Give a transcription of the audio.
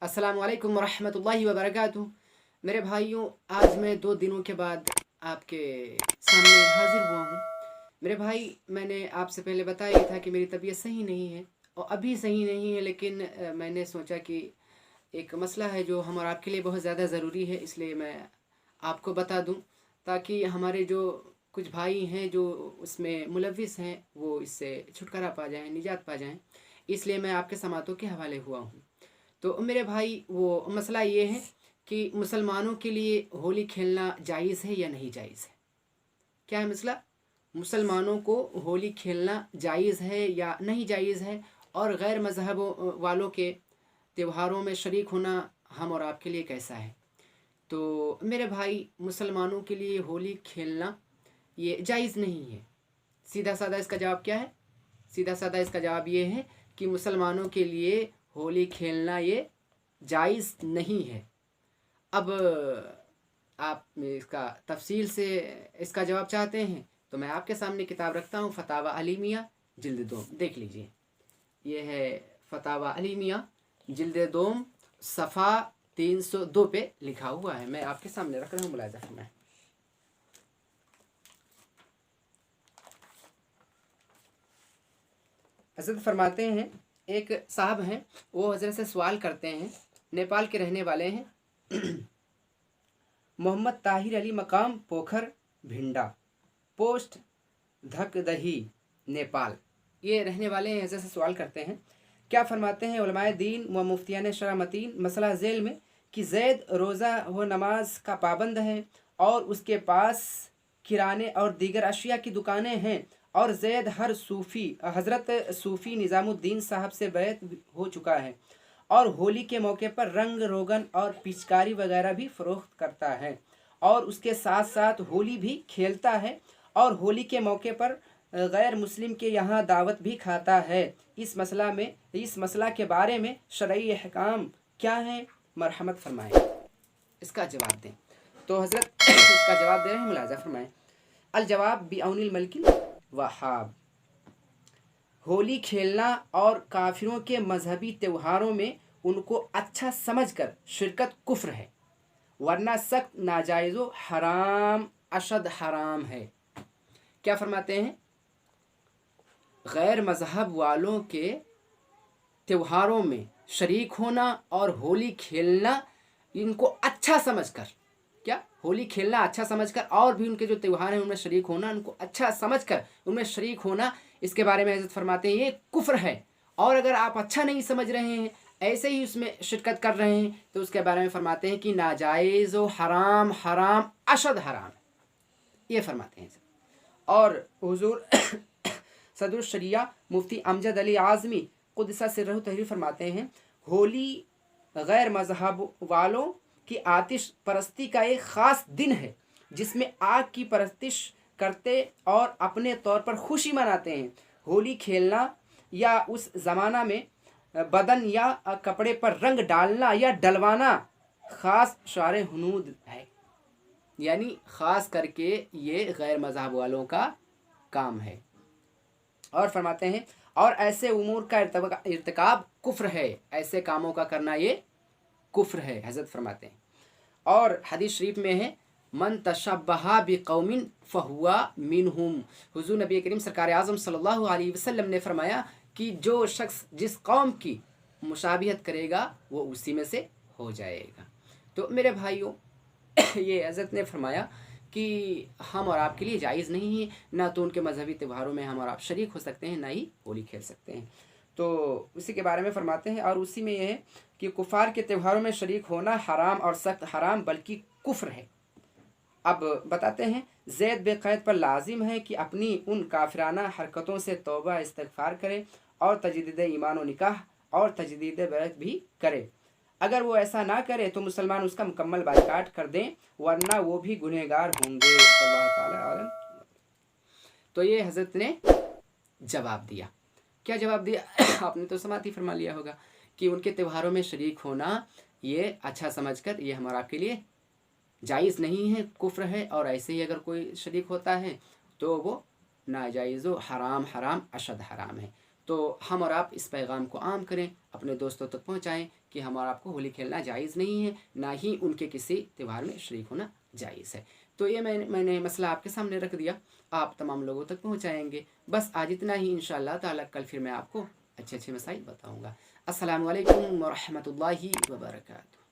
अस्सलाम वालेकुम रहमतुल्लाहि व बरकातुहू। मेरे भाइयों, आज मैं 2 दिनों के बाद आपके सामने हाजिर हुआ हूँ। मेरे भाई, मैंने आपसे पहले बताया था कि मेरी तबीयत सही नहीं है और अभी सही नहीं है, लेकिन मैंने सोचा कि एक मसला है जो हम और आपके लिए बहुत ज़्यादा ज़रूरी है, इसलिए मैं आपको बता दूँ ताकि हमारे जो कुछ भाई हैं जो उसमें मुलविस हैं वो इससे छुटकारा पा जाएं, निजात पा जाएं। इसलिए मैं आपके समातों के हवाले हुआ हूँ। तो मेरे भाई, वो मसला ये है कि मुसलमानों के लिए होली खेलना जायज़ है या नहीं जायज़ है। क्या है मसला? मुसलमानों को होली खेलना जायज़ है या नहीं जायज़ है, और गैर मज़हब वालों के त्योहारों में शरीक होना हम और आपके लिए कैसा है। तो मेरे भाई, मुसलमानों के लिए होली खेलना ये जायज़ नहीं है। सीधा साधा इसका जवाब क्या है? सीधा साधा इसका जवाब ये है कि मुसलमानों के लिए होली खेलना ये जायज़ नहीं है। अब आप इसका तफसील से इसका जवाब चाहते हैं तो मैं आपके सामने किताब रखता हूँ, फतावा अलीमिया जिल्द 2, देख लीजिए। ये है फतावा अलीमिया जिल्द 2 सफ़ा 302 पे लिखा हुआ है। मैं आपके सामने रख रहा हूँ, मुलाहिज़ा फरमाएं। हज़रत फरमाते हैं, एक साहब हैं, वो हज़रत से सवाल करते हैं, नेपाल के रहने वाले हैं, मोहम्मद ताहिर अली, मकाम पोखर भिंडा, पोस्ट धकदही, नेपाल, ये रहने वाले हैं। हज़रत से सवाल करते हैं, क्या फरमाते हैं उलमाए दीन व मुफ्तियान शरअ मतीन मसला झेल में कि ज़ैद रोज़ा व नमाज का पाबंद है और उसके पास किराने और दीगर अशिया की दुकानें हैं, और ज़ैद हज़रत सूफ़ी निज़ामुद्दीन साहब से बैत हो चुका है और होली के मौके पर रंग रोगन और पिचकारी वगैरह भी फ़रोख्त करता है, और उसके साथ साथ होली भी खेलता है, और होली के मौके पर गैर मुस्लिम के यहाँ दावत भी खाता है। इस मसला के बारे में शरई अहकाम क्या है, मरहमत फरमाएं, इसका जवाब दें। तो हज़रत इसका जवाब दे रहे हैं, मुलाज़ा फरमाएं। अल जवाब बिअौनिल मलिकिल वहाब, होली खेलना और काफिरों के मजहबी त्योहारों में उनको अच्छा समझकर शिरकत कुफ्र है, वरना सख्त नाजायज़ हराम अशद हराम है। क्या फरमाते हैं? गैर मज़हब वालों के त्योहारों में शरीक होना और होली खेलना इनको अच्छा समझकर, क्या होली खेलना अच्छा समझकर, और भी उनके जो त्यौहार हैं उनमें शरीक होना, उनको अच्छा समझकर उनमें शरीक होना, इसके बारे में हज़रत फरमाते हैं ये कुफ्र है। और अगर आप अच्छा नहीं समझ रहे हैं, ऐसे ही उसमें शिरकत कर रहे हैं, तो उसके बारे में फरमाते हैं कि नाजायज़ व हराम, हराम अशद हराम, ये फरमाते हैं। और हुजूर सदरुल शरिया मुफ्ती अमजद अली आज़मी क़ुद्दस सिर्रहु तहरीर फरमाते हैं, होली गैर मज़हब वालों की आतिश परस्ती का एक ख़ास दिन है जिसमें आग की परस्तिश करते और अपने तौर पर खुशी मनाते हैं। होली खेलना या उस ज़माना में बदन या कपड़े पर रंग डालना या डलवाना ख़ास शार हुनूद है, यानी ख़ास करके ये गैर मज़हब वालों का काम है। और फरमाते हैं, और ऐसे उमूर का इर्तिकाब कुफ्र है, ऐसे कामों का करना ये कुफ्र है, हज़रत फरमाते हैं। और हदीस शरीफ में है, मन तशब्बहा बिकौमिन फहुआ मिनहुम, हुज़ूर नबी करीम सरकार आज़म सल्लल्लाहु अलैहि वसल्लम ने फरमाया कि जो शख्स जिस कौम की मुशाबिहत करेगा वो उसी में से हो जाएगा। तो मेरे भाइयों, ये हज़रत ने फरमाया कि हम और आपके लिए जायज़ नहीं है, ना तो उनके मजहबी त्योहारों में हम और आप शरीक हो सकते हैं, ना ही होली खेल सकते हैं। तो उसी के बारे में फरमाते हैं, और उसी में यह है कि कुफ़ार के त्योहारों में शरीक होना हराम और सख्त हराम बल्कि कुफ्र है। अब बताते हैं, ज़ैद बेक़ैद पर लाजिम है कि अपनी उन काफिराना हरकतों से तौबा इस्तिग़फ़ार करे और तजदीद ईमान और निकाह और तजदीद बैत भी करे। अगर वो ऐसा ना करे तो मुसलमान उसका मुकम्मल बाइकाट कर दें, वरना वो भी गुनहगार होंगे। अल्लाह ताला आलम। तो ये हज़रत ने जवाब दिया। क्या जवाब दिया? आपने तो समाती फरमा लिया होगा कि उनके त्योहारों में शरीक होना ये अच्छा समझकर ये हमारा आपके लिए जायज़ नहीं है, कुफ्र है, और ऐसे ही अगर कोई शरीक होता है तो वो नाजायज़ हराम, हराम अशद हराम है। तो हम और आप इस पैगाम को आम करें, अपने दोस्तों तक पहुँचाएँ کہ ہمارا آپ کو ہولی کھیلنا جائز نہیں ہے، نہ ہی ان کے کسی تہوار میں شریک ہونا جائز ہے۔ تو یہ میں نے مسئلہ آپ کے سامنے رکھ دیا، آپ تمام لوگوں تک پہنچائیں گے۔ بس آج اتنا ہی، انشاءاللہ تعالیٰ کل پھر میں آپ کو اچھے مسائل بتاؤں گا۔ السلام علیکم ورحمۃ اللہ وبرکاتہ۔